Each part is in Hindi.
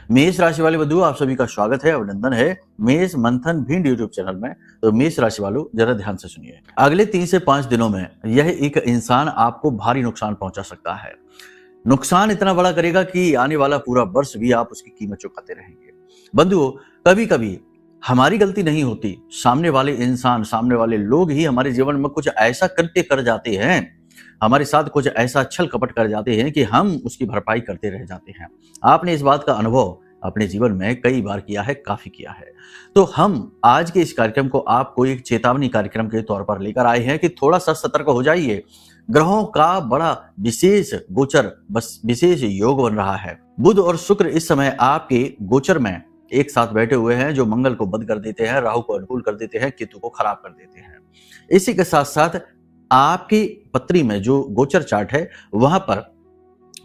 मेष राशि वाले बंधुओं, आप सभी का स्वागत है, अभिनंदन है मेष मंथन भिंड यूट्यूब चैनल में। तो मेष राशि वालों, जरा ध्यान से सुनिए। अगले 3 से 5 दिनों में यह एक इंसान आपको भारी नुकसान पहुंचा सकता है। नुकसान इतना बड़ा करेगा कि आने वाला पूरा वर्ष भी आप उसकी कीमत चुकाते रहेंगे। बंधुओं, कभी कभी हमारी गलती नहीं होती, सामने वाले इंसान, सामने वाले लोग ही हमारे जीवन में कुछ ऐसा कृत्य कर जाते हैं, हमारे साथ कुछ ऐसा छल कपट कर जाते हैं कि हम उसकी भरपाई करते रह जाते हैं। आपने इस बात का अनुभव अपने जीवन में कई बार किया है, काफी किया है। तो हम आज के इस कार्यक्रम को आपको एक चेतावनी कार्यक्रम के तौर पर लेकर आए हैं कि थोड़ा सा सतर्क हो जाइए। ग्रहों का बड़ा विशेष गोचर, बस विशेष योग बन रहा है। बुध और शुक्र इस समय आपके गोचर में एक साथ बैठे हुए हैं, जो मंगल को बद कर देते हैं, राहु को अनुकूल कर देते हैं, केतु को खराब कर देते हैं। इसी के साथ साथ आपकी पत्री में जो गोचर चार्ट है, वहां पर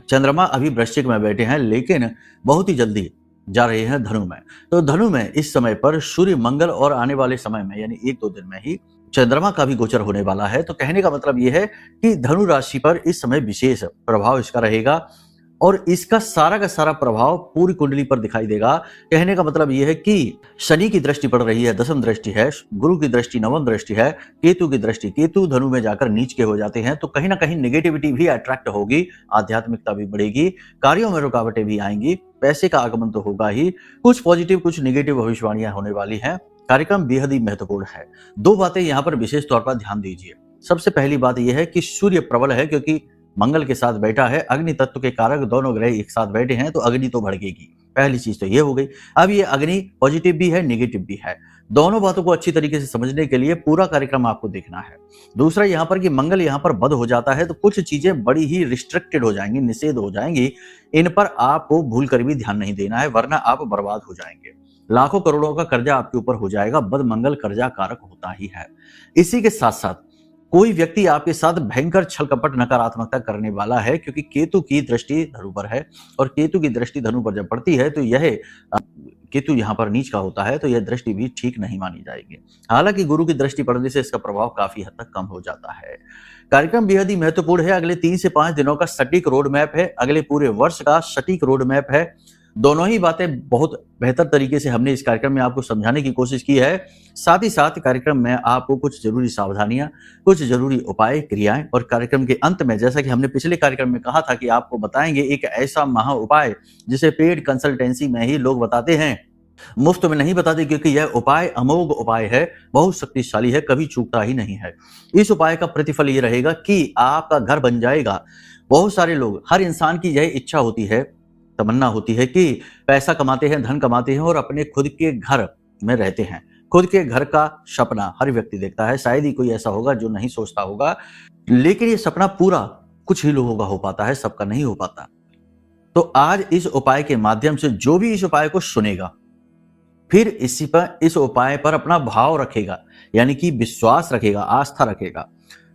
चंद्रमा अभी वृश्चिक में बैठे हैं, लेकिन बहुत ही जल्दी जा रहे हैं धनु में। तो धनु में इस समय पर सूर्य, मंगल और आने वाले समय में यानी 1-2 दिन में ही चंद्रमा का भी गोचर होने वाला है। तो कहने का मतलब यह है कि धनु राशि पर इस समय विशेष प्रभाव इसका रहेगा और इसका सारा का सारा प्रभाव पूरी कुंडली पर दिखाई देगा। कहने का मतलब यह है कि शनि की दृष्टि पड़ रही है, दसम दृष्टि है, गुरु की दृष्टि नवम दृष्टि है, केतु की दृष्टि, केतु धनु में जाकर नीच के हो जाते हैं। तो कहीं ना कहीं नेगेटिविटी भी अट्रैक्ट होगी, आध्यात्मिकता भी बढ़ेगी, कार्यों में रुकावटें भी आएंगी, पैसे का आगमन तो होगा ही, कुछ पॉजिटिव कुछ नेगेटिव भविष्यवाणियां होने वाली हैं। कार्यक्रम बेहद ही महत्वपूर्ण है। 2 बातें यहाँ पर विशेष तौर पर ध्यान दीजिए। सबसे पहली बात यह है कि सूर्य प्रबल है, क्योंकि मंगल के साथ बैठा है, अग्नि तत्व के कारक दोनों ग्रह एक साथ बैठे हैं, तो अग्नि तो भड़केगी। पहली चीज तो ये हो गई। अब ये अग्नि पॉजिटिव भी है, नेगेटिव भी है। दोनों बातों को अच्छी तरीके से समझने के लिए पूरा कार्यक्रम आपको देखना है। दूसरा यहाँ पर कि मंगल यहाँ पर बद हो जाता है, तो कुछ चीजें बड़ी ही रिस्ट्रिक्टेड हो जाएंगी, निषेध हो जाएंगी। इन पर आपको भूल कर भी ध्यान नहीं देना है, वरना आप बर्बाद हो जाएंगे। लाखों करोड़ों का कर्जा आपके ऊपर हो जाएगा। बद मंगल कर्जा कारक होता ही है। इसी के साथ साथ कोई व्यक्ति आपके साथ भयंकर छल कपट नकारात्मकता करने वाला है, क्योंकि केतु की दृष्टि धनु पर है और केतु की दृष्टि धनु पर जब पड़ती है तो यह केतु यहाँ पर नीच का होता है, तो यह दृष्टि भी ठीक नहीं मानी जाएगी। हालांकि गुरु की दृष्टि पड़ने से इसका प्रभाव काफी हद तक कम हो जाता है। कार्यक्रम बेहद ही महत्वपूर्ण है। अगले 3 से 5 दिनों का सटीक रोड मैप है, अगले पूरे वर्ष का सटीक रोड मैप है। दोनों ही बातें बहुत बेहतर तरीके से हमने इस कार्यक्रम में आपको समझाने की कोशिश की है। साथ ही साथ कार्यक्रम में आपको कुछ जरूरी सावधानियां, कुछ जरूरी उपाय, क्रियाएं और कार्यक्रम के अंत में, जैसा कि हमने पिछले कार्यक्रम में कहा था कि आपको बताएंगे एक ऐसा महा उपाय जिसे पेड कंसल्टेंसी में ही लोग बताते हैं, मुफ्त में नहीं बताते, क्योंकि यह उपाय अमोघ उपाय है, बहुत शक्तिशाली है, कभी चूकता ही नहीं है। इस उपाय का प्रतिफल ये रहेगा कि आपका घर बन जाएगा। बहुत सारे लोग, हर इंसान की यह इच्छा होती है, तमन्ना होती है कि पैसा कमाते हैं, धन कमाते हैं और अपने खुद के घर में रहते हैं। खुद के घर का सपना हर व्यक्ति देखता है, शायद ही कोई ऐसा होगा जो नहीं सोचता होगा, लेकिन ये सपना पूरा कुछ ही लोगों का हो पाता है, सबका नहीं हो पाता। तो आज इस उपाय के माध्यम से जो भी इस उपाय को सुनेगा, फिर इस उपाय पर अपना भाव रखेगा, यानी कि विश्वास रखेगा, आस्था रखेगा,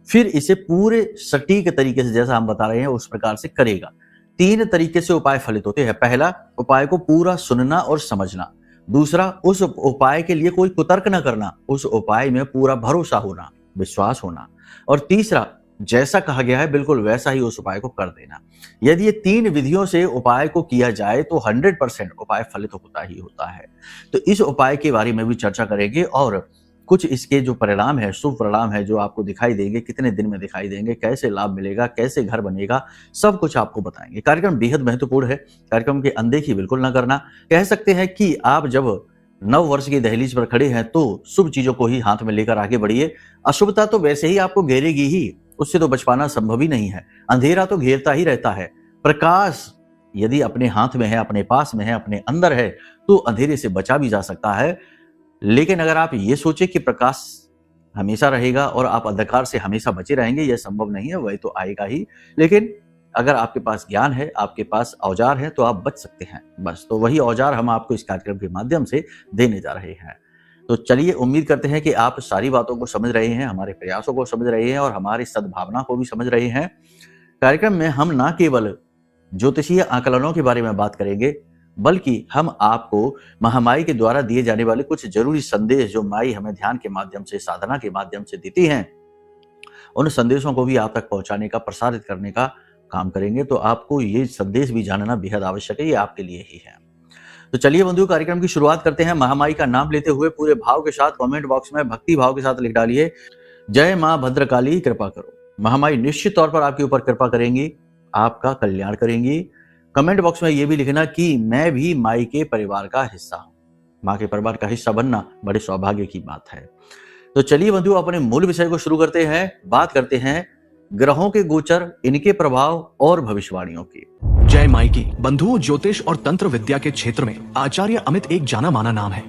फिर इसे पूरे सटीक तरीके से जैसा हम बता रहे हैं उस प्रकार से करेगा। 3 तरीके से उपाय फलित होते हैं। पहला, उपाय को पूरा सुनना और समझना। दूसरा, उस उपाय के लिए कोई कुतर्क न करना, उस उपाय में पूरा भरोसा होना, विश्वास होना। और तीसरा, जैसा कहा गया है बिल्कुल वैसा ही उस उपाय को कर देना। यदि ये 3 विधियों से उपाय को किया जाए तो 100% उपाय फलित होता ही होता है। तो इस उपाय के बारे में भी चर्चा करेंगे और कुछ इसके जो परिणाम है, शुभ परिणाम है जो आपको दिखाई देंगे, कितने दिन में दिखाई देंगे, कैसे लाभ मिलेगा, कैसे घर बनेगा, सब कुछ आपको बताएंगे। कार्यक्रम बेहद महत्वपूर्ण है। कार्यक्रम की अनदेखी बिल्कुल ना करना। कह सकते हैं कि आप जब नव वर्ष की दहलीज पर खड़े हैं तो शुभ चीजों को ही हाथ में लेकर आगे बढ़िए। अशुभता तो वैसे ही आपको घेरेगी ही, उससे तो बच पाना संभव ही नहीं है। अंधेरा तो घेरता ही रहता है। प्रकाश यदि अपने हाथ में है, अपने पास में है, अपने अंदर है, तो अंधेरे से बचा भी जा सकता है। लेकिन अगर आप ये सोचे कि प्रकाश हमेशा रहेगा और आप अंधकार से हमेशा बचे रहेंगे, यह संभव नहीं है। वही तो आएगा ही, लेकिन अगर आपके पास ज्ञान है, आपके पास औजार है, तो आप बच सकते हैं। बस तो वही औजार हम आपको इस कार्यक्रम के माध्यम से देने जा रहे हैं। तो चलिए, उम्मीद करते हैं कि आप सारी बातों को समझ रहे हैं, हमारे प्रयासों को समझ रहे हैं और हमारी सद्भावना को भी समझ रहे हैं। कार्यक्रम में हम न केवल ज्योतिषीय आकलनों के बारे में बात करेंगे, बल्कि हम आपको महामाई के द्वारा दिए जाने वाले कुछ जरूरी संदेश जो माई हमें ध्यान के माध्यम से, साधना के माध्यम से देती हैं, उन संदेशों को भी आप तक पहुंचाने का, प्रसारित करने का काम करेंगे। तो आपको ये संदेश भी जानना बेहद आवश्यक है, ये आपके लिए ही है। तो चलिए बंधु, कार्यक्रम की शुरुआत करते हैं। महामाई का नाम लेते हुए पूरे भाव के साथ कमेंट बॉक्स में भक्ति भाव के साथ लिख डालिए, जय मां भद्रकाली कृपा करो। महामाई निश्चित तौर पर आपके ऊपर कृपा करेंगी, आपका कल्याण करेंगी। कमेंट बॉक्स में यह भी लिखना कि मैं भी माई के परिवार का हिस्सा हूं। मां के परिवार का हिस्सा बनना बड़े सौभाग्य की बात है। तो चलिए बंधु, अपने मूल विषय को शुरू करते हैं। बात करते हैं ग्रहों के गोचर, इनके प्रभाव और भविष्यवाणियों की। जय माई की। बंधुओं, ज्योतिष और तंत्र विद्या के क्षेत्र में आचार्य अमित एक जाना माना नाम है।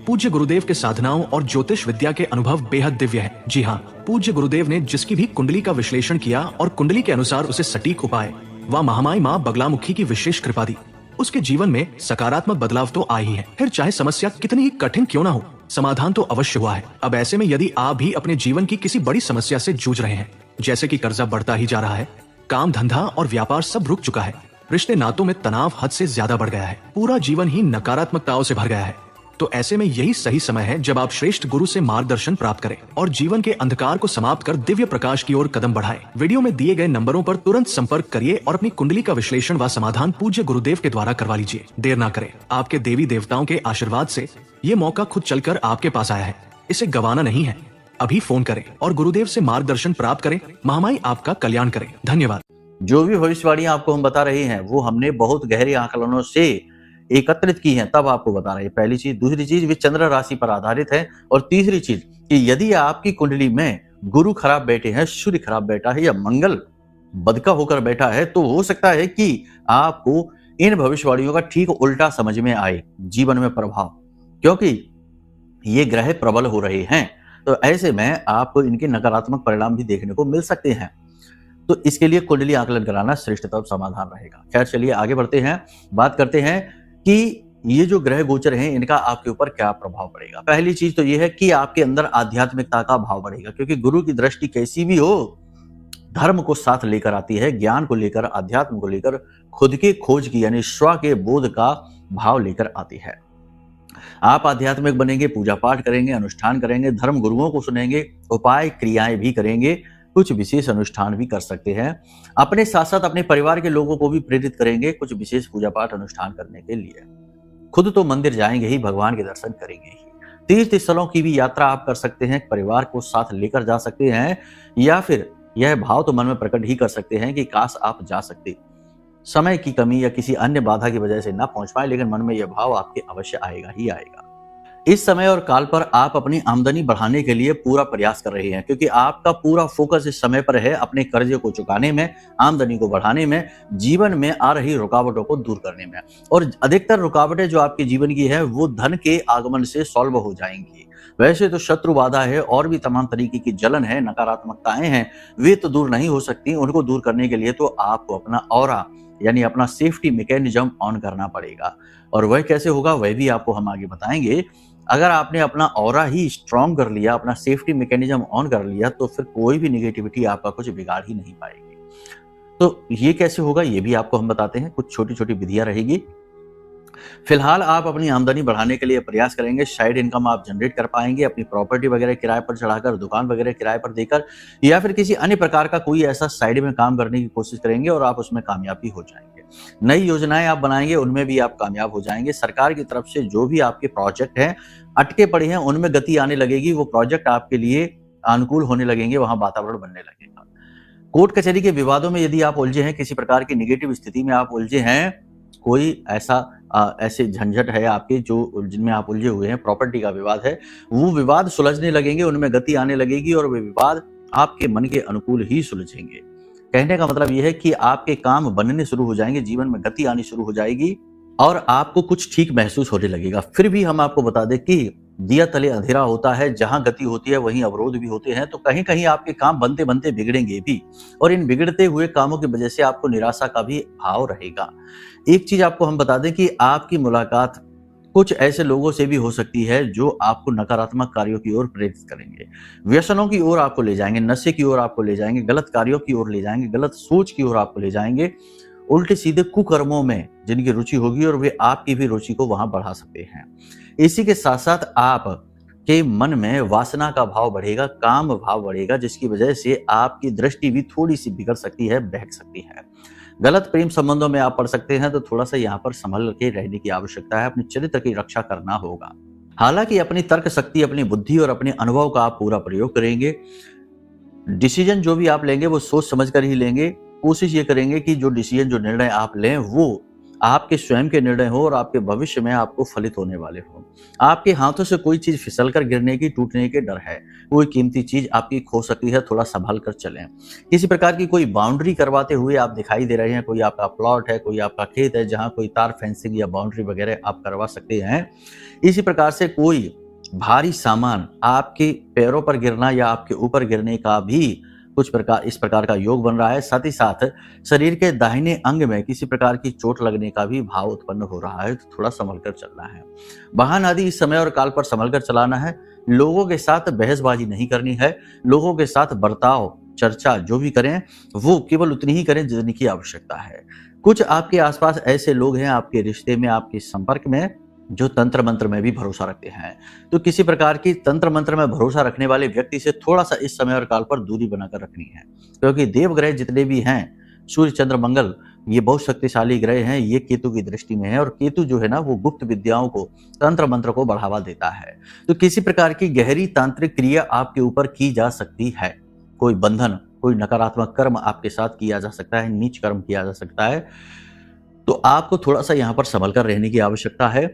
पूज्य गुरुदेव के साधनाओं और ज्योतिष विद्या के अनुभव बेहद दिव्य है। जी हाँ, पूज्य गुरुदेव ने जिसकी भी कुंडली का विश्लेषण किया और कुंडली के अनुसार उसे सटीक उपाय व महामाई माँ बगलामुखी की विशेष कृपा दी, उसके जीवन में सकारात्मक बदलाव तो आए ही है। फिर चाहे समस्या कितनी ही कठिन क्यों ना हो, समाधान तो अवश्य हुआ है। अब ऐसे में यदि आप भी अपने जीवन की किसी बड़ी समस्या से जूझ रहे हैं, जैसे कि कर्जा बढ़ता ही जा रहा है, काम धंधा और व्यापार सब रुक चुका है, रिश्ते नातों में तनाव हद से ज्यादा बढ़ गया है, पूरा जीवन ही नकारात्मकताओं से भर गया है, तो ऐसे में यही सही समय है जब आप श्रेष्ठ गुरु से मार्गदर्शन प्राप्त करें और जीवन के अंधकार को समाप्त कर दिव्य प्रकाश की ओर कदम बढ़ाएं। वीडियो में दिए गए नंबरों पर तुरंत संपर्क करिए और अपनी कुंडली का विश्लेषण व समाधान पूज्य गुरुदेव के द्वारा करवा लीजिए। देर ना करें, आपके देवी देवताओं के आशीर्वाद से ये मौका खुद चलकर आपके पास आया है, इसे गंवाना नहीं है। अभी फोन करें और गुरुदेव से मार्गदर्शन प्राप्त करें। महामाई आपका कल्याण करें। धन्यवाद। जो भी भविष्यवाणियां आपको हम बता रहे हैं वो हमने बहुत गहरे आकलनों से एकत्रित की हैं, तब आपको बता रहे हैं। पहली चीज। दूसरी चीज, वे चंद्र राशि पर आधारित है। और तीसरी चीज कि यदि आपकी कुंडली में गुरु खराब बैठे हैं, सूर्य खराब बैठा है या मंगल बदका होकर बैठा है, तो हो सकता है कि आपको इन भविष्यवाणियों का ठीक उल्टा समझ में आए जीवन में प्रभाव, क्योंकि ये ग्रह प्रबल हो रहे हैं। तो ऐसे में आपको इनके नकारात्मक परिणाम भी देखने को मिल सकते हैं। तो इसके लिए कुंडली आकलन कराना श्रेष्ठतम समाधान रहेगा। खैर, चलिए आगे बढ़ते हैं। बात करते हैं कि ये जो ग्रह गोचर हैं, इनका आपके ऊपर क्या प्रभाव पड़ेगा। पहली चीज तो ये है कि आपके अंदर आध्यात्मिकता का भाव बढ़ेगा, क्योंकि गुरु की दृष्टि कैसी भी हो, धर्म को साथ लेकर आती है, ज्ञान को लेकर, अध्यात्म को लेकर, खुद के खोज की यानी स्व के बोध का भाव लेकर आती है। आप आध्यात्मिक बनेंगे, पूजा पाठ करेंगे, अनुष्ठान करेंगे, धर्म गुरुओं को सुनेंगे, उपाय क्रियाएं भी करेंगे, कुछ विशेष अनुष्ठान भी कर सकते हैं। अपने साथ साथ अपने परिवार के लोगों को भी प्रेरित करेंगे कुछ विशेष पूजा पाठ अनुष्ठान करने के लिए। खुद तो मंदिर जाएंगे ही, भगवान के दर्शन करेंगे ही। तीर्थ स्थलों की भी यात्रा आप कर सकते हैं, परिवार को साथ लेकर जा सकते हैं, या फिर यह भाव तो मन में प्रकट ही कर सकते हैं कि काश आप जा सकते। समय की कमी या किसी अन्य बाधा की वजह से ना पहुंच पाए, लेकिन मन में यह भाव आपके अवश्य आएगा ही आएगा। इस समय और काल पर आप अपनी आमदनी बढ़ाने के लिए पूरा प्रयास कर रहे हैं, क्योंकि आपका पूरा फोकस इस समय पर है अपने कर्जे को चुकाने में, आमदनी को बढ़ाने में, जीवन में आ रही रुकावटों को दूर करने में। और अधिकतर रुकावटें जो आपके जीवन की है वो धन के आगमन से सॉल्व हो जाएंगी। वैसे तो शत्रु बाधा है और भी तमाम तरीके की जलन है, नकारात्मकताएं हैं, वे तो दूर नहीं हो सकती। उनको दूर करने के लिए तो आपको अपना ऑरा यानी अपना सेफ्टी मैकेनिज्म ऑन करना पड़ेगा। और वह कैसे होगा, वह भी आपको हम आगे बताएंगे। अगर आपने अपना ऑरा ही स्ट्रॉन्ग कर लिया, अपना सेफ्टी मैकेनिज्म ऑन कर लिया, तो फिर कोई भी निगेटिविटी आपका कुछ बिगाड़ ही नहीं पाएगी। तो ये कैसे होगा, ये भी आपको हम बताते हैं। कुछ छोटी छोटी विधियां रहेगी। फिलहाल आप अपनी आमदनी बढ़ाने के लिए प्रयास करेंगे, साइड इनकम आप जनरेट कर पाएंगे, अपनी प्रॉपर्टी वगैरह किराए पर चढ़ाकर, दुकान वगैरह किराए पर देकर, या फिर किसी अन्य प्रकार का कोई ऐसा साइड में काम करने की कोशिश करेंगे और आप उसमें कामयाबी हो जाएंगे। नई योजनाएं आप बनाएंगे, उनमें भी आप कामयाब हो जाएंगे। सरकार की तरफ से जो भी आपके प्रोजेक्ट हैं, अटके पड़े हैं, उनमें गति आने लगेगी। वो प्रोजेक्ट आपके लिए अनुकूल होने लगेंगे, वहां वातावरण बनने लगेगा। कोर्ट कचहरी के विवादों में यदि आप उलझे हैं, किसी प्रकार की निगेटिव स्थिति में आप उलझे हैं, कोई ऐसे झंझट है आपके जो जिनमें आप उलझे हुए हैं, प्रॉपर्टी का विवाद है, वो विवाद सुलझने लगेंगे, उनमें गति आने लगेगी और वे विवाद आपके मन के अनुकूल ही सुलझेंगे। कहने का मतलब यह है कि आपके काम बनने शुरू हो जाएंगे, जीवन में गति आनी शुरू हो जाएगी और आपको कुछ ठीक महसूस होने लगेगा। फिर भी हम आपको बता दें कि दिया तले अंधेरा होता है, जहां गति होती है वहीं अवरोध भी होते हैं। तो कहीं कहीं आपके काम बनते बनते बिगड़ेंगे भी, और इन बिगड़ते हुए कामों की वजह से आपको निराशा का भी भाव रहेगा। एक चीज आपको हम बता दें कि आपकी मुलाकात कुछ ऐसे लोगों से भी हो सकती है जो आपको नकारात्मक कार्यों की ओर प्रेरित करेंगे, व्यसनों की ओर आपको ले जाएंगे, नशे की ओर आपको ले जाएंगे, गलत कार्यों की ओर ले जाएंगे, गलत सोच की ओर आपको ले जाएंगे, उल्टे सीधे कुकर्मों में जिनकी रुचि होगी, और वे आपकी भी रुचि को वहां बढ़ा सकते हैं। इसी के साथ साथ आप के मन में वासना का भाव बढ़ेगा, काम भाव बढ़ेगा, जिसकी वजह से आपकी दृष्टि भी थोड़ी सी बिगड़ सकती है, बहक सकती है। गलत प्रेम संबंधों में आप पड़ सकते हैं, तो थोड़ा सा यहाँ पर संभल के रहने की आवश्यकता है, अपने चरित्र की रक्षा करना होगा। हालांकि अपनी तर्क शक्ति, अपनी बुद्धि और अपने अनुभव का आप पूरा प्रयोग करेंगे। डिसीजन जो भी आप लेंगे वो सोच समझ कर ही लेंगे। कोशिश ये करेंगे कि जो डिसीजन, जो निर्णय आप लें वो आपके स्वयं के निर्णय हो और आपके भविष्य में आपको फलित होने वाले हो। आपके हाथों से कोई चीज फिसल कर गिरने की, टूटने के डर है। कोई कीमती चीज आपकी खो सकती है, थोड़ा संभल कर चलें। किसी प्रकार की कोई बाउंड्री करवाते हुए आप दिखाई दे रहे हैं, कोई आपका प्लॉट है, कोई आपका खेत है जहां कोई तार फेंसिंग या बाउंड्री वगैरह आप करवा सकते हैं। इसी प्रकार से कोई भारी सामान आपके पैरों पर गिरना या आपके ऊपर गिरने का भी इस प्रकार का योग बन रहा है। साथ ही साथ शरीर के दाहिने अंग में किसी प्रकार की चोट लगने का भी भाव उत्पन्न हो रहा है, तो थोड़ा संभल कर चलना है। वाहन आदि इस समय और काल पर संभल कर चलाना है। लोगों के साथ बहसबाजी नहीं करनी है। लोगों के साथ बर्ताव, चर्चा जो भी करें वो केवल उतनी ही करें जितनी की आवश्यकता है। कुछ आपके आसपास ऐसे लोग हैं, आपके रिश्ते में, आपके संपर्क में, जो तंत्र मंत्र में भी भरोसा रखते हैं। तो किसी प्रकार की तंत्र मंत्र में भरोसा रखने वाले व्यक्ति से थोड़ा सा इस समय और काल पर दूरी बनाकर रखनी है, क्योंकि देवग्रह जितने भी हैं, सूर्य, चंद्र, मंगल, ये बहुत शक्तिशाली ग्रह हैं। ये केतु की दृष्टि में है और केतु जो है ना वो गुप्त विद्याओं को, तंत्र मंत्र को बढ़ावा देता है। तो किसी प्रकार की गहरी तांत्रिक क्रिया आपके ऊपर की जा सकती है। कोई बंधन, कोई नकारात्मक कर्म आपके साथ किया जा सकता है, नीच कर्म किया जा सकता है। तो आपको थोड़ा सा यहाँ पर संभल कर रहने की आवश्यकता है।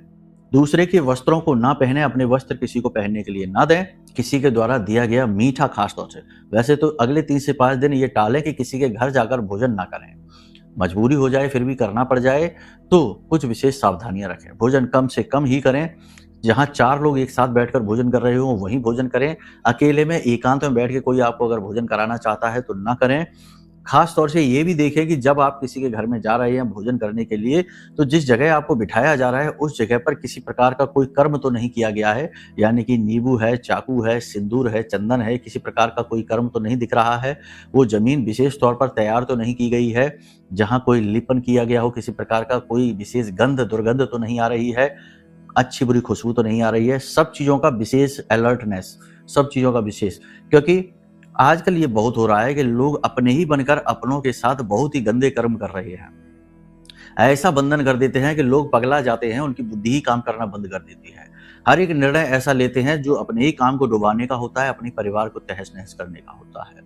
दूसरे के वस्त्रों को ना पहने, अपने वस्त्र किसी को पहनने के लिए ना दें। किसी के द्वारा दिया गया मीठा, खास तौर से, वैसे तो अगले 3 से 5 दिन ये टालें कि किसी के घर जाकर भोजन ना करें। मजबूरी हो जाए, फिर भी करना पड़ जाए तो कुछ विशेष सावधानियां रखें। भोजन कम से कम ही करें। जहां 4 लोग एक साथ बैठकर भोजन कर रहे हो वहीं भोजन करें। अकेले में एकांत में बैठ के कोई आपको अगर भोजन कराना चाहता है तो ना करें। खास तौर से ये भी देखें कि जब आप किसी के घर में जा रहे हैं भोजन करने के लिए, तो जिस जगह आपको बिठाया जा रहा है उस जगह पर किसी प्रकार का कोई कर्म तो नहीं किया गया है, यानी कि नींबू है, चाकू है, सिंदूर है, चंदन है, किसी प्रकार का कोई कर्म तो नहीं दिख रहा है। वो जमीन विशेष तौर पर तैयार तो नहीं की गई है जहां कोई लिपन किया गया हो, किसी प्रकार का कोई विशेष गंध, दुर्गंध तो नहीं आ रही है, अच्छी बुरी खुशबू तो नहीं आ रही है। सब चीजों का विशेष अलर्टनेस, सब चीजों का विशेष, क्योंकि आजकल ये बहुत हो रहा है कि लोग अपने ही बनकर अपनों के साथ बहुत ही गंदे कर्म कर रहे हैं। ऐसा बंधन कर देते हैं कि लोग पगला जाते हैं, उनकी बुद्धि ही काम करना बंद कर देती है। हर एक निर्णय ऐसा लेते हैं जो अपने ही काम को डुबाने का होता है, अपने परिवार को तहस नहस करने का होता है।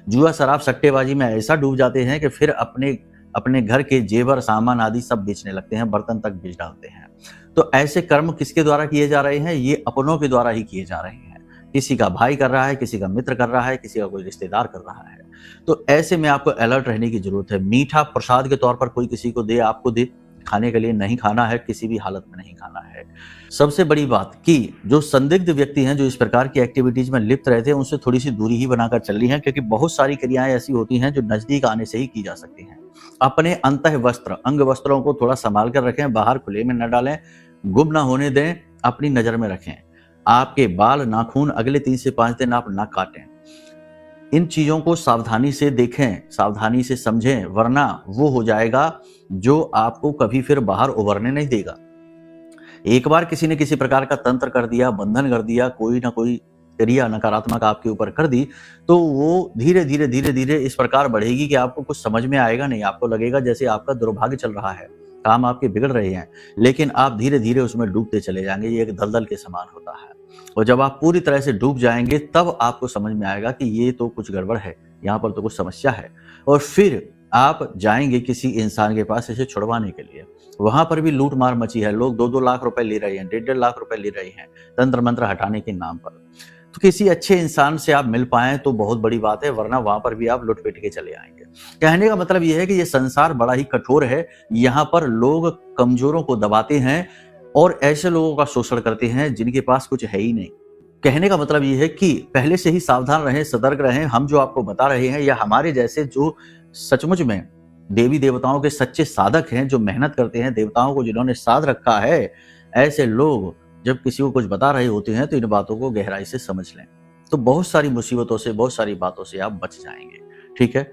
जुआ, शराब, सट्टेबाजी में ऐसा डूब जाते हैं कि फिर अपने घर के जेवर, सामान आदि सब बेचने लगते हैं, बर्तन तक बेच डालते हैं। तो ऐसे कर्म किसके द्वारा किए जा रहे हैं? ये अपनों के द्वारा ही किए जा रहे हैं। किसी का भाई कर रहा है, किसी का मित्र कर रहा है, किसी का कोई रिश्तेदार कर रहा है। तो ऐसे में आपको अलर्ट रहने की जरूरत है। मीठा प्रसाद के तौर पर कोई किसी को दे, आपको दे, खाने के लिए नहीं खाना है, किसी भी हालत में नहीं खाना है। सबसे बड़ी बात कि जो संदिग्ध व्यक्ति हैं, जो इस प्रकार की एक्टिविटीज में लिप्त रहते हैं, उनसे थोड़ी सी दूरी ही बनाकर चलनी है, क्योंकि बहुत सारी क्रियाएं ऐसी होती हैं जो नजदीक आने से ही की जा सकती हैं। अपने अंतः वस्त्र, अंग वस्त्रों को थोड़ा संभाल कर रखें, बाहर खुले में न डालें, गुम ना होने दें, अपनी नजर में रखें। आपके बाल, नाखून अगले 3 से 5 दिन आप ना काटें। इन चीजों को सावधानी से देखें, सावधानी से समझें, वरना वो हो जाएगा जो आपको कभी फिर बाहर उभरने नहीं देगा। एक बार किसी ने किसी प्रकार का तंत्र कर दिया, बंधन कर दिया, कोई ना कोई क्रिया नकारात्मक आपके ऊपर कर दी, तो वो धीरे धीरे इस प्रकार बढ़ेगी कि आपको कुछ समझ में आएगा नहीं। आपको लगेगा जैसे आपका दुर्भाग्य चल रहा है, काम आपके बिगड़ रहे हैं, लेकिन आप धीरे धीरे उसमें डूबते चले जाएंगे। ये एक दलदल के समान होता है, और जब आप पूरी तरह से डूब जाएंगे तब आपको समझ में आएगा कि ये तो कुछ गड़बड़ है, यहाँ पर तो कुछ समस्या है। और फिर आप जाएंगे किसी इंसान के पास इसे छुड़वाने के लिए। वहां पर भी लूट मार मची है, लोग 2-2 लाख रुपए ले रहे हैं, 1.5 लाख रुपए ले रहे हैं तंत्र मंत्र हटाने के नाम पर। तो किसी अच्छे इंसान से आप मिल पाएं तो बहुत बड़ी बात है, वरना वहां पर भी आप लुटपेट के चले आएंगे। कहने का मतलब यह है कि ये संसार बड़ा ही कठोर है। यहाँ पर लोग कमजोरों को दबाते हैं और ऐसे लोगों का शोषण करते हैं जिनके पास कुछ है ही नहीं। कहने का मतलब यह है कि पहले से ही सावधान रहें, सतर्क रहें। हम जो आपको बता रहे हैं या हमारे जैसे जो सचमुच में देवी देवताओं के सच्चे साधक हैं, जो मेहनत करते हैं, देवताओं को जिन्होंने साध रखा है, ऐसे लोग जब किसी को कुछ बता रहे होते हैं तो इन बातों को गहराई से समझ लें, तो बहुत सारी मुसीबतों से, बहुत सारी बातों से आप बच जाएंगे। ठीक है,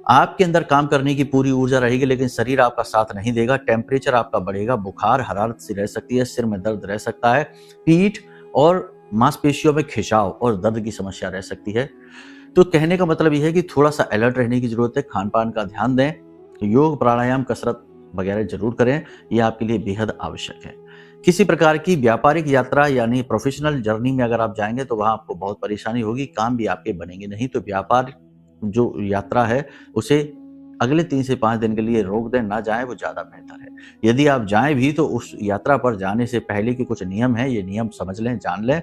आपके अंदर काम करने की पूरी ऊर्जा रहेगी, लेकिन शरीर आपका साथ नहीं देगा। टेम्परेचर आपका बढ़ेगा, बुखार, हरारत सी रह सकती है, सिर में दर्द रह सकता है, पीठ और मांसपेशियों में खिंचाव और दर्द की समस्या रह सकती है। तो कहने का मतलब यह है कि थोड़ा सा अलर्ट रहने की जरूरत है। खान पान का ध्यान दें, योग, प्राणायाम, कसरत वगैरह जरूर करें, यह आपके लिए बेहद आवश्यक है। किसी प्रकार की व्यापारिक यात्रा यानी प्रोफेशनल जर्नी में अगर आप जाएंगे तो वहां आपको बहुत परेशानी होगी, काम भी आपके बनेंगे नहीं। तो व्यापार जो यात्रा है उसे अगले 3 से 5 दिन के लिए रोक दें, ना जाएं, वो ज़्यादा बेहतर है। यदि आप जाएं भी तो उस यात्रा पर जाने से पहले के कुछ नियम हैं, ये नियम समझ लें, जान लें।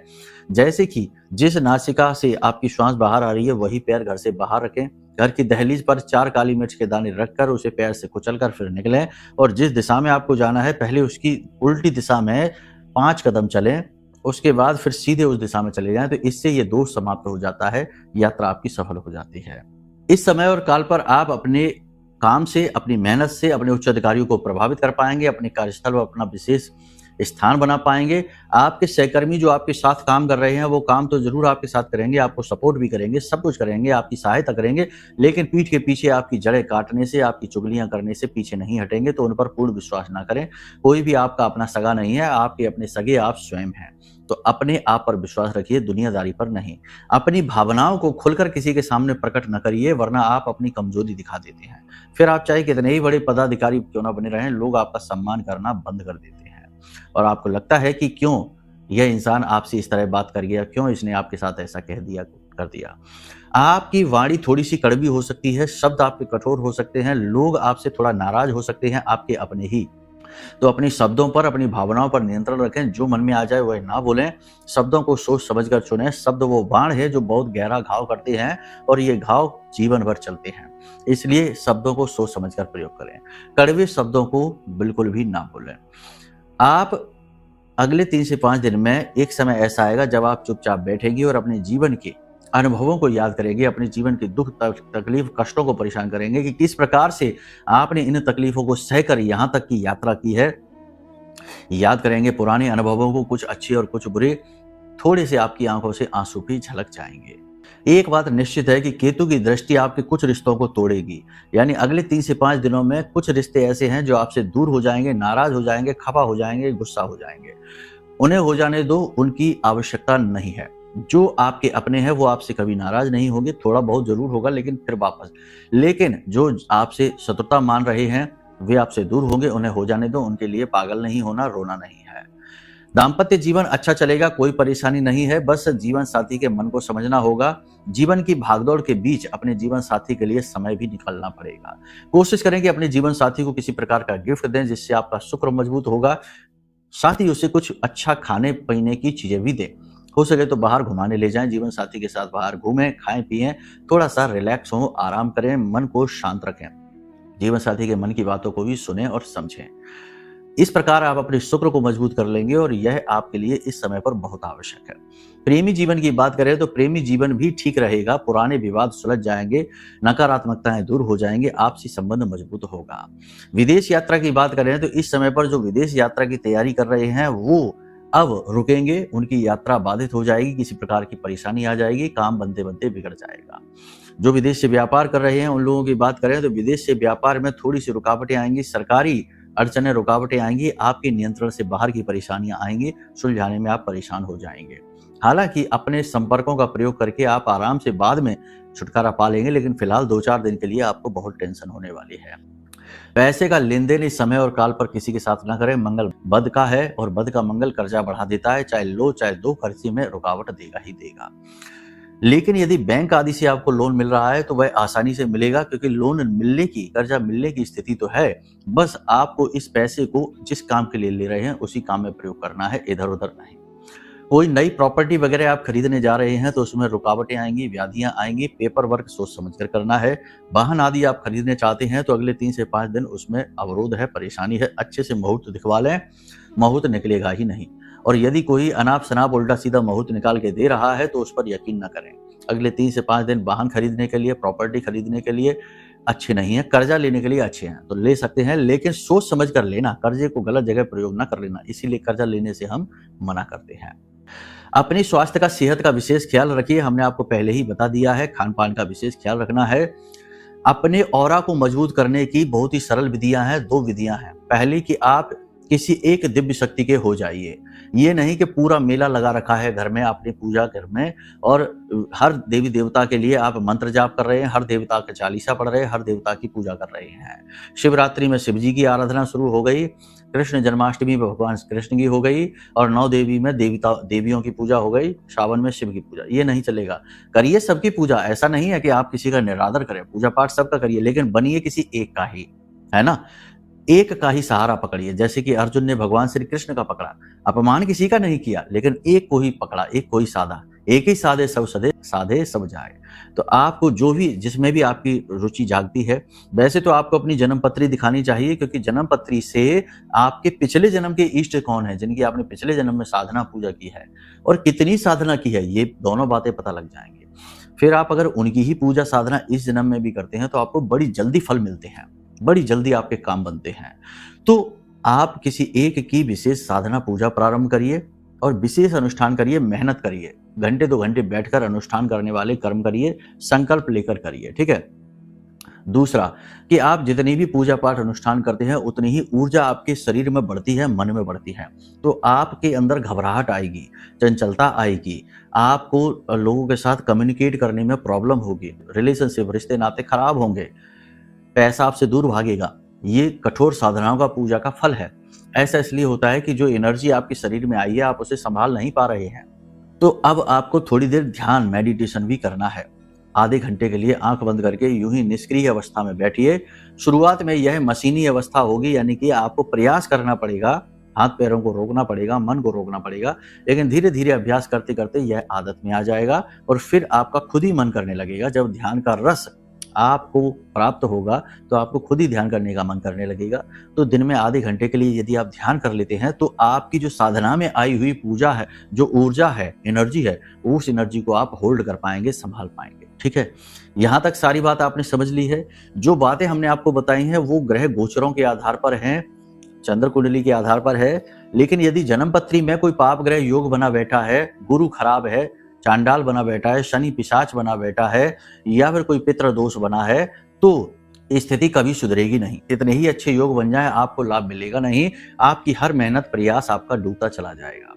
जैसे कि जिस नासिका से आपकी श्वास बाहर आ रही है वही पैर घर से बाहर रखें। घर की दहलीज पर 4 काली मिर्च के दाने रखकर उसे पैर से कुचलकर फिर निकलें और जिस दिशा में आपको जाना है पहले उसकी उल्टी दिशा में 5 कदम चलें, उसके बाद फिर सीधे उस दिशा में चले जाएं। तो इससे ये दोष समाप्त हो जाता है, यात्रा आपकी सफल हो जाती है। इस समय और काल पर आप अपने काम से, अपनी मेहनत से अपने उच्च अधिकारियों को प्रभावित कर पाएंगे, अपने कार्यस्थल पर अपना विशेष स्थान बना पाएंगे। आपके सहकर्मी जो आपके साथ काम कर रहे हैं वो काम तो जरूर आपके साथ करेंगे, आपको सपोर्ट भी करेंगे, सब कुछ करेंगे, आपकी सहायता करेंगे, लेकिन पीठ के पीछे आपकी जड़ें काटने से, आपकी चुगलियां करने से पीछे नहीं हटेंगे। तो उन पर पूर्ण विश्वास ना करें। कोई भी आपका अपना सगा नहीं है, आपके अपने सगे आप स्वयं हैं। तो अपने आप पर विश्वास रखिए, दुनियादारी पर नहीं। अपनी भावनाओं को खुलकर किसी के सामने प्रकट न करिए, वरना आप अपनी कमजोरी दिखा देते हैं। फिर आप चाहे कितने ही बड़े पदाधिकारी क्यों ना बने रहें, लोग आपका सम्मान करना बंद कर देते हैं और आपको लगता है कि क्यों यह इंसान आपसे इस तरह बात कर गया, क्यों इसने आपके साथ ऐसा कह दिया, कर दिया। आपकी वाणी थोड़ी सी कड़वी हो सकती है, शब्द आपके कठोर हो सकते हैं, लोग आपसे थोड़ा नाराज हो सकते हैं, आपके अपने ही। तो अपने शब्दों पर, अपनी भावनाओं पर नियंत्रण रखें। जो मन में आ जाए वह ना बोलें, शब्दों को सोच समझकर चुनें। शब्द वो बाण है जो बहुत गहरा घाव करते हैं और ये घाव जीवन भर चलते हैं, इसलिए शब्दों को सोच समझकर प्रयोग करें। कड़वे शब्दों को बिल्कुल भी ना बोलें। आप अगले 3 से 5 दिन में एक समय ऐसा आएगा जब आप चुपचाप बैठेंगे और अपने जीवन के अनुभवों को याद करेंगे, अपने जीवन के दुख, तकलीफ, कष्टों को परेशान करेंगे कि किस प्रकार से आपने इन तकलीफों को सहकर यहाँ तक की यात्रा की है। याद करेंगे पुराने अनुभवों को, कुछ अच्छे और कुछ बुरे। थोड़े से आपकी आंखों से आंसू भी झलक जाएंगे। एक बात निश्चित है कि केतु की दृष्टि आपके कुछ रिश्तों को तोड़ेगी, यानी अगले 3 से 5 दिनों में कुछ रिश्ते ऐसे हैं जो आपसे दूर हो जाएंगे, नाराज हो जाएंगे, खफा हो जाएंगे, गुस्सा हो जाएंगे। उन्हें हो जाने दो, उनकी आवश्यकता नहीं है। जो आपके अपने हैं वो आपसे कभी नाराज नहीं होंगे, थोड़ा बहुत जरूर होगा लेकिन फिर वापस। लेकिन जो आपसे शत्रुता मान रहे हैं वे आपसे दूर होंगे, उन्हें हो जाने दो। उनके लिए पागल नहीं होना, रोना नहीं है। दाम्पत्य जीवन अच्छा चलेगा, कोई परेशानी नहीं है, बस जीवन साथी के मन को समझना होगा। जीवन की भागदौड़ के बीच अपने जीवन साथी के लिए समय भी निकालना पड़ेगा। कोशिश करें कि अपने जीवन साथी को किसी प्रकार का गिफ्ट दें जिससे आपका शुक्र मजबूत होगा। साथ ही उसे कुछ अच्छा खाने पीने की चीजें भी दें। हो सके तो बाहर घुमाने ले जाएं, जीवन साथी के साथ बाहर घूमें, खाएं पिएं, थोड़ा सा रिलैक्स हो, आराम करें, मन को शांत रखें। जीवन साथी के मन की बातों को भी सुनें और समझें। इस प्रकार आप अपने शुक्र को मजबूत कर लेंगे और यह आपके लिए इस समय पर बहुत आवश्यक है। प्रेमी जीवन की बात करें तो प्रेमी जीवन भी ठीक रहेगा, पुराने विवाद सुलझ जाएंगे, नकारात्मकताएं दूर हो जाएंगे, आपसी संबंध मजबूत होगा। विदेश यात्रा की बात करें तो इस समय पर जो विदेश यात्रा की तैयारी कर रहे हैं वो अब रुकेंगे, उनकी यात्रा बाधित हो जाएगी, किसी प्रकार की परेशानी आ जाएगी, काम बनते बनते बिगड़ जाएगा। जो विदेश से व्यापार कर रहे हैं उन लोगों की बात करें तो विदेश से व्यापार में थोड़ी सी रुकावटें आएंगी, सरकारी अड़चनें, रुकावटें आएंगी, आपके नियंत्रण से बाहर की परेशानियां आएंगी, सुलझाने में आप परेशान हो जाएंगे। हालांकि अपने संपर्कों का प्रयोग करके आप आराम से बाद में छुटकारा पा लेंगे, लेकिन फिलहाल 2-4 दिन के लिए आपको बहुत टेंशन होने वाली है। पैसे का लेन देन इस समय और काल पर किसी के साथ न करें। मंगल बद का है और बद का मंगल कर्जा बढ़ा देता है, चाहे लो चाहे दो, खर्ची में रुकावट देगा ही देगा। लेकिन यदि बैंक आदि से आपको लोन मिल रहा है तो वह आसानी से मिलेगा, क्योंकि लोन मिलने की, कर्जा मिलने की स्थिति तो है, बस आपको इस पैसे को जिस काम के लिए ले रहे हैं उसी काम में प्रयोग करना है, इधर उधर नहीं। कोई नई प्रॉपर्टी वगैरह आप खरीदने जा रहे हैं तो उसमें रुकावटें आएंगी, व्याधियां आएंगी, पेपर वर्क सोच समझकर करना है। वाहन आदि आप खरीदने चाहते हैं तो अगले 3 से 5 दिन उसमें अवरोध है, परेशानी है, अच्छे से मुहूर्त दिखवा लें, मुहूर्त निकलेगा ही नहीं। और यदि कोई अनाप शनाप उल्टा सीधा मुहूर्त निकाल के दे रहा है तो उस पर यकीन न करें। अगले 3 से 5 दिन वाहन खरीदने के लिए, प्रॉपर्टी खरीदने के लिए अच्छे नहीं है, कर्जा लेने के लिए अच्छे हैं तो ले सकते हैं, लेकिन सोच समझ कर लेना, कर्जे को गलत जगह प्रयोग न कर लेना, इसीलिए कर्जा लेने से हम मना करते हैं। अपनी स्वास्थ्य का, सेहत का विशेष ख्याल रखिए, हमने आपको पहले ही बता दिया है। खान पान का विशेष ख्याल रखना है। अपने ऑरा को मजबूत करने की बहुत ही सरल विधियां हैं, 2 विधियां हैं। पहली कि आप किसी एक दिव्य शक्ति के हो जाइए। ये नहीं कि पूरा मेला लगा रखा है घर में, अपनी पूजा घर में, और हर देवी देवता के लिए आप मंत्र जाप कर रहे हैं, हर देवता का चालीसा पढ़ रहे हैं, हर देवता की पूजा कर रहे हैं। शिवरात्रि में शिव जी की आराधना शुरू हो गई, कृष्ण जन्माष्टमी में भगवान कृष्ण की हो गई, और नौ देवी में देवियों की पूजा हो गई, सावन में शिव की पूजा। ये नहीं चलेगा। करिए सबकी पूजा, ऐसा नहीं है कि आप किसी का निरादर करें, पूजा पाठ सबका करिए, लेकिन बनिए किसी एक का ही, है ना। एक का ही सहारा पकड़िए, जैसे कि अर्जुन ने भगवान श्री कृष्ण का पकड़ा, अपमान किसी का नहीं किया, लेकिन एक को ही पकड़ा, एक को ही साधा। एक ही साधे सब सदे, साधे सब जाए। तो आपको जो भी, जिसमें भी आपकी रुचि जागती है, वैसे तो आपको अपनी जन्म पत्री दिखानी चाहिए, क्योंकि जन्म पत्री से आपके पिछले जन्म के इष्ट कौन है, जिनकी आपने पिछले जन्म में साधना पूजा की है और कितनी साधना की है, ये दोनों बातें पता लग जाएंगी। फिर आप अगर उनकी ही पूजा साधना इस जन्म में भी करते हैं तो आपको बड़ी जल्दी फल मिलते हैं, बड़ी जल्दी आपके काम बनते हैं। तो आप किसी एक की विशेष साधना पूजा प्रारंभ करिए और विशेष अनुष्ठान करिए, मेहनत करिए, घंटे 2 घंटे बैठकर अनुष्ठान करने वाले कर्म करिए, संकल्प लेकर करिए, ठीक है। दूसरा कि आप जितनी भी पूजा पाठ अनुष्ठान करते हैं उतनी ही ऊर्जा आपके शरीर में बढ़ती है, मन में बढ़ती है। तो आपके अंदर घबराहट आएगी, चंचलता आएगी, आपको लोगों के साथ कम्युनिकेट करने में प्रॉब्लम होगी, रिलेशनशिप, रिश्ते नाते खराब होंगे, पैसा आपसे दूर भागेगा। ये कठोर साधनाओं का पूजा का फल है। ऐसा इसलिए होता है कि जो एनर्जी आपके शरीर में आई है आप उसे संभाल नहीं पा रहे हैं। तो अब आपको थोड़ी देर ध्यान, मेडिटेशन भी करना है। आधे घंटे के लिए आंख बंद करके यूं ही निष्क्रिय अवस्था में बैठिए। शुरुआत में यह मशीनी अवस्था होगी, यानी कि आपको प्रयास करना पड़ेगा, हाथ पैरों को रोकना पड़ेगा, मन को रोकना पड़ेगा, लेकिन धीरे धीरे अभ्यास करते करते यह आदत में आ जाएगा और फिर आपका खुद ही मन करने लगेगा। जब ध्यान का रस आपको प्राप्त होगा तो आपको खुद ही ध्यान करने का मन करने लगेगा। तो दिन में आधे घंटे के लिए यदि आप ध्यान कर लेते हैं तो आपकी जो साधना में आई हुई पूजा है, जो ऊर्जा है, एनर्जी है, उस एनर्जी को आप होल्ड कर पाएंगे, संभाल पाएंगे, ठीक है। यहां तक सारी बात आपने समझ ली है। जो बातें हमने आपको बताई हैं वो ग्रह गोचरों के आधार पर हैं, चंद्र कुंडली के आधार पर है। लेकिन यदि जन्म पत्री में कोई पाप ग्रह योग बना बैठा है, गुरु खराब है, चांडाल बना बैठा है, शनि पिशाच बना बैठा है, या फिर कोई पितृ दोष बना है, तो स्थिति कभी सुधरेगी नहीं। इतने ही अच्छे योग बन जाए आपको लाभ मिलेगा नहीं, आपकी हर मेहनत प्रयास आपका डूबता चला जाएगा।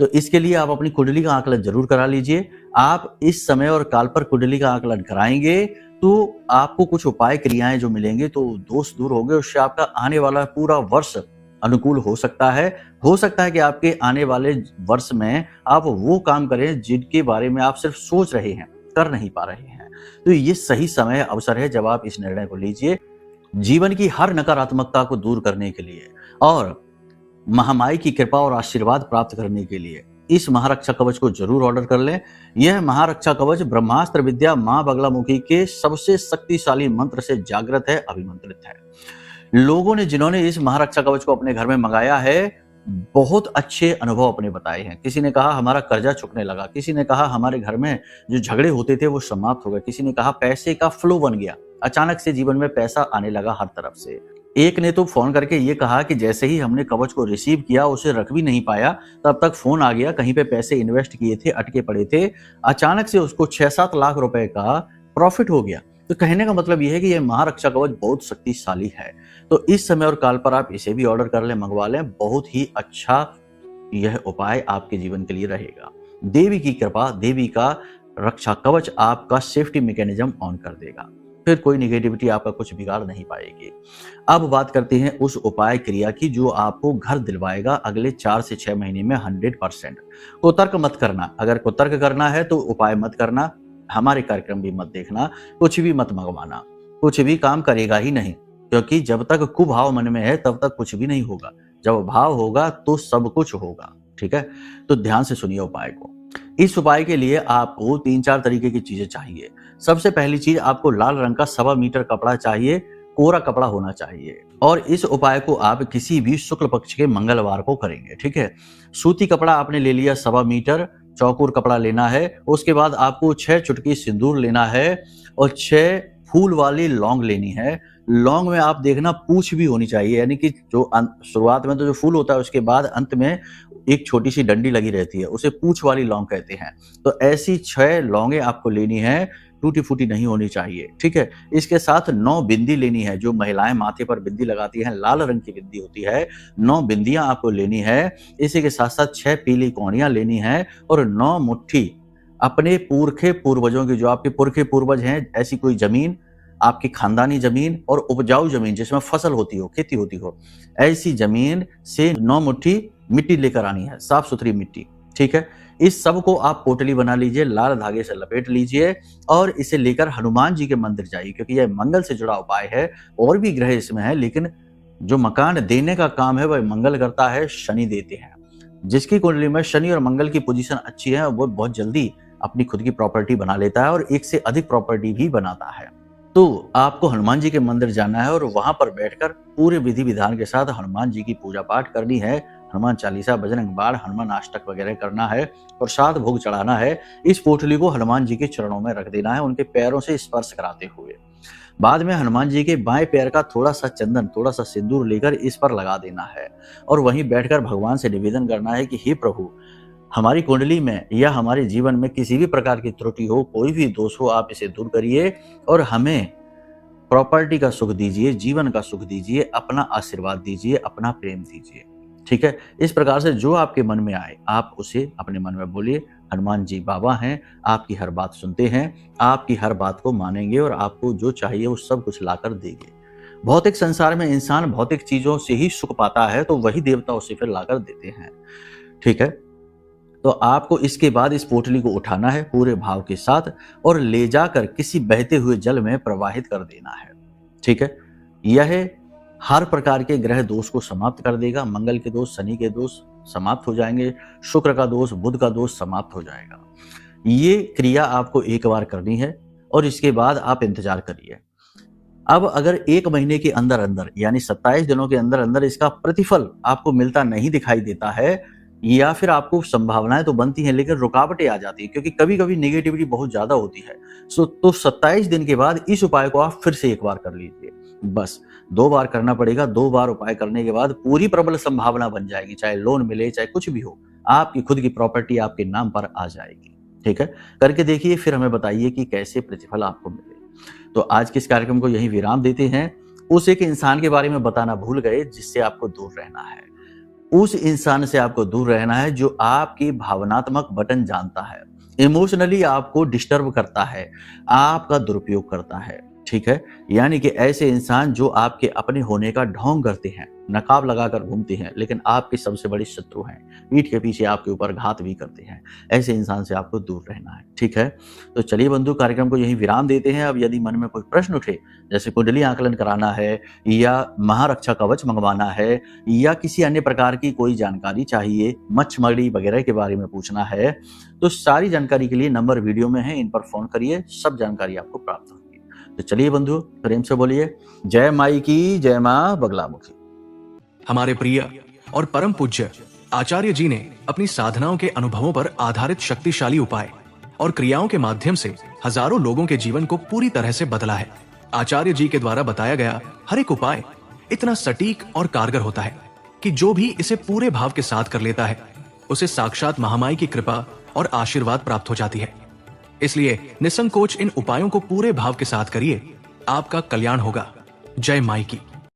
तो इसके लिए आप अपनी कुंडली का आकलन जरूर करा लीजिए। आप इस समय और काल पर कुंडली का आकलन कराएंगे तो आपको कुछ उपाय क्रियाएं जो मिलेंगे तो दोष दूर होंगे, उससे आपका आने वाला पूरा वर्ष अनुकूल हो सकता है। हो सकता है कि आपके आने वाले वर्ष में आप वो काम करें जिनके बारे में आप सिर्फ सोच रहे हैं, कर नहीं पा रहे हैं। तो ये सही समय, अवसर है जब आप इस निर्णय को लीजिए जीवन की हर नकारात्मकता को दूर करने के लिए और महामाई की कृपा और आशीर्वाद प्राप्त करने के लिए। इस महारक्षा कवच को जरूर ऑर्डर कर लें। यह महारक्षा कवच ब्रह्मास्त्र विद्या मां बगलामुखी के सबसे शक्तिशाली मंत्र से जागृत है, अभिमंत्रित है। लोगों ने, जिन्होंने इस महारक्षा कवच को अपने घर में मंगाया है, बहुत अच्छे अनुभव अपने बताए हैं। किसी ने कहा हमारा कर्जा चुकने लगा, किसी ने कहा हमारे घर में जो झगड़े होते थे वो समाप्त हो गए, किसी ने कहा पैसे का फ्लो बन गया, अचानक से जीवन में पैसा आने लगा हर तरफ से। एक ने तो फोन करके ये कहा कि जैसे ही हमने कवच को रिसीव किया उसे रख भी नहीं पाया, तब तक फोन आ गया, कहीं पे पैसे इन्वेस्ट किए थे, अटके पड़े थे, अचानक से उसको 6-7 लाख रुपए का प्रॉफिट हो गया। तो कहने का मतलब यह है कि यह महारक्षा कवच बहुत शक्तिशाली है। तो इस समय और काल पर आप इसे भी ऑर्डर कर लें, मंगवा लें। बहुत ही अच्छा यह उपाय आपके जीवन के लिए रहेगा। देवी की कृपा, देवी का रक्षा कवच आपका सेफ्टी मैकेनिज्म ऑन कर देगा, फिर कोई निगेटिविटी आपका कुछ बिगाड़ नहीं पाएगी। अब बात करते हैं उस उपाय क्रिया की जो आपको घर दिलवाएगा अगले 4 से 6 महीने में 100%। कुतर्क मत करना, अगर कुतर्क करना है तो उपाय मत करना, हमारे कार्यक्रम भी मत देखना, कुछ भी मत मंगवाना, कुछ भी काम करेगा ही नहीं, क्योंकि जब तक कुभाव मन में है तब तक कुछ भी नहीं होगा। जब भाव होगा तो सब कुछ होगा, ठीक है। तो ध्यान से सुनिए उपाय को। इस उपाय के लिए आपको 3-4 तरीके की चीजें चाहिए। सबसे पहली चीज, आपको लाल रंग का 1.25 मीटर कपड़ा चाहिए, कोरा कपड़ा होना चाहिए, और इस उपाय को आप किसी भी शुक्ल पक्ष के मंगलवार को करेंगे, ठीक है। सूती कपड़ा आपने ले लिया 1.25 मीटर, चौकोर कपड़ा लेना है। उसके बाद आपको 6 चुटकी सिंदूर लेना है और 6 फूल वाली लौंग लेनी है। लौंग में आप देखना पूंछ भी होनी चाहिए, यानी कि जो शुरुआत में तो जो फूल होता है उसके बाद अंत में एक छोटी सी डंडी लगी रहती है, उसे पूंछ वाली लौंग कहते हैं। तो ऐसी 6 लौंगे आपको लेनी है। टूटी फूटी नहीं होनी चाहिए, ठीक है। इसके साथ 9 बिंदी लेनी है। जो महिलाएं माथे पर बिंदी लगाती हैं, लाल रंग की बिंदी होती है, 9 बिंदियां आपको लेनी है। इसी के साथ साथ 6 पीली कौड़ियां लेनी है और 9 मुट्ठी अपने पुरखे पूर्वजों की, जो आपके पुरखे पूर्वज हैं, ऐसी कोई जमीन, आपकी खानदानी जमीन और उपजाऊ जमीन जिसमें फसल होती हो, खेती होती हो, ऐसी जमीन से 9 मुट्ठी मिट्टी लेकर आनी है, साफ सुथरी मिट्टी, ठीक है। इस सब को आप पोटली बना लीजिए, लाल धागे से लपेट लीजिए और इसे लेकर हनुमान जी के मंदिर जाइए, क्योंकि यह मंगल से जुड़ा उपाय है। और भी ग्रह इसमें है, लेकिन जो मकान देने का काम है वह मंगल करता है, शनि देते हैं। जिसकी कुंडली में शनि और मंगल की पोजीशन अच्छी है, वो बहुत जल्दी अपनी खुद की प्रॉपर्टी बना लेता है और एक से अधिक प्रॉपर्टी भी बनाता है। तो आपको हनुमान जी के मंदिर जाना है और वहां पर बैठकर पूरे विधि विधान के साथ हनुमान जी की पूजा पाठ करनी है। हनुमान चालीसा, बजरंग बाण, हनुमान अष्टक वगैरह करना है और 7 भोग चढ़ाना है। इस पोटली को हनुमान जी के चरणों में रख देना है, उनके पैरों से स्पर्श कराते हुए। बाद में हनुमान जी के बाएं पैर का थोड़ा सा चंदन, थोड़ा सा सिंदूर लेकर इस पर लगा देना है और वहीं बैठकर भगवान से निवेदन करना है कि हे प्रभु, हमारी कुंडली में या हमारे जीवन में किसी भी प्रकार की त्रुटि हो, कोई भी दोष हो, आप इसे दूर करिए और हमें प्रॉपर्टी का सुख दीजिए, जीवन का सुख दीजिए, अपना आशीर्वाद दीजिए, अपना प्रेम दीजिए, ठीक है। इस प्रकार से जो आपके मन में आए आप उसे अपने मन में बोलिए। हनुमान जी बाबा हैं, आपकी हर बात सुनते हैं, आपकी हर बात को मानेंगे और आपको जो चाहिए वो सब कुछ लाकर देंगे। भौतिक संसार में इंसान भौतिक चीजों से ही सुख पाता है, तो वही देवता उसे फिर लाकर देते हैं, ठीक है। तो आपको इसके बाद इस पोटली को उठाना है पूरे भाव के साथ और ले जाकर किसी बहते हुए जल में प्रवाहित कर देना है, ठीक है। यह हर प्रकार के ग्रह दोष को समाप्त कर देगा। मंगल के दोष, शनि के दोष समाप्त हो जाएंगे, शुक्र का दोष, बुध का दोष समाप्त हो जाएगा। ये क्रिया आपको एक बार करनी है और इसके बाद आप इंतजार करिए। अब अगर 1 महीने के अंदर अंदर यानी 27 दिनों के अंदर अंदर इसका प्रतिफल आपको मिलता नहीं दिखाई देता है, या फिर आपको संभावनाएं तो बनती हैं लेकिन रुकावटें आ जाती है, क्योंकि कभी कभी नेगेटिविटी बहुत ज्यादा होती है, तो 27 दिन के बाद इस उपाय को आप फिर से एक बार कर लीजिए। बस 2 बार करना पड़ेगा। 2 बार उपाय करने के बाद पूरी प्रबल संभावना बन जाएगी, चाहे लोन मिले चाहे कुछ भी हो, आपकी खुद की प्रॉपर्टी आपके नाम पर आ जाएगी, ठीक है। करके देखिए, फिर हमें बताइए कि कैसे प्रतिफल आपको मिले। तो आज के इस कार्यक्रम को यही विराम देते हैं। उस एक इंसान के बारे में बताना भूल गए जिससे आपको दूर रहना है। उस इंसान से आपको दूर रहना है जो आपकी भावनात्मक बटन जानता है, इमोशनली आपको डिस्टर्ब करता है, आपका दुरुपयोग करता है, ठीक है। यानी कि ऐसे इंसान जो आपके अपने होने का ढोंग करते हैं, नकाब लगाकर घूमते हैं, लेकिन आपके सबसे बड़े शत्रु हैं, पीठ के पीछे आपके ऊपर घात भी करते हैं। ऐसे इंसान से आपको दूर रहना है, ठीक है। तो चलिए बंधु, कार्यक्रम को यही विराम देते हैं। अब यदि मन में कोई प्रश्न उठे, जैसे कुंडली आकलन कराना है या महारक्षा कवच मंगवाना है या किसी अन्य प्रकार की कोई जानकारी चाहिए, मच्छमड़ी वगैरह के बारे में पूछना है, तो सारी जानकारी के लिए नंबर वीडियो में है, इन पर फोन करिए, सब जानकारी आपको प्राप्त होगी। तो चलिए बंधु, प्रेम से बोलिए जय माई की, जय मां बगलामुखी। हमारे प्रिय और परम पूज्य आचार्य जी ने अपनी साधनाओं के अनुभवों पर आधारित शक्तिशाली उपाय और क्रियाओं के माध्यम से हजारों लोगों के जीवन को पूरी तरह से बदला है। आचार्य जी के द्वारा बताया गया हर एक उपाय इतना सटीक और कारगर होता है कि जो भी इसे पूरे भाव के साथ कर लेता है, उसे साक्षात महामाई की कृपा और आशीर्वाद प्राप्त हो जाती है। इसलिए निसंकोच इन उपायों को पूरे भाव के साथ करिए, आपका कल्याण होगा। जय माई की।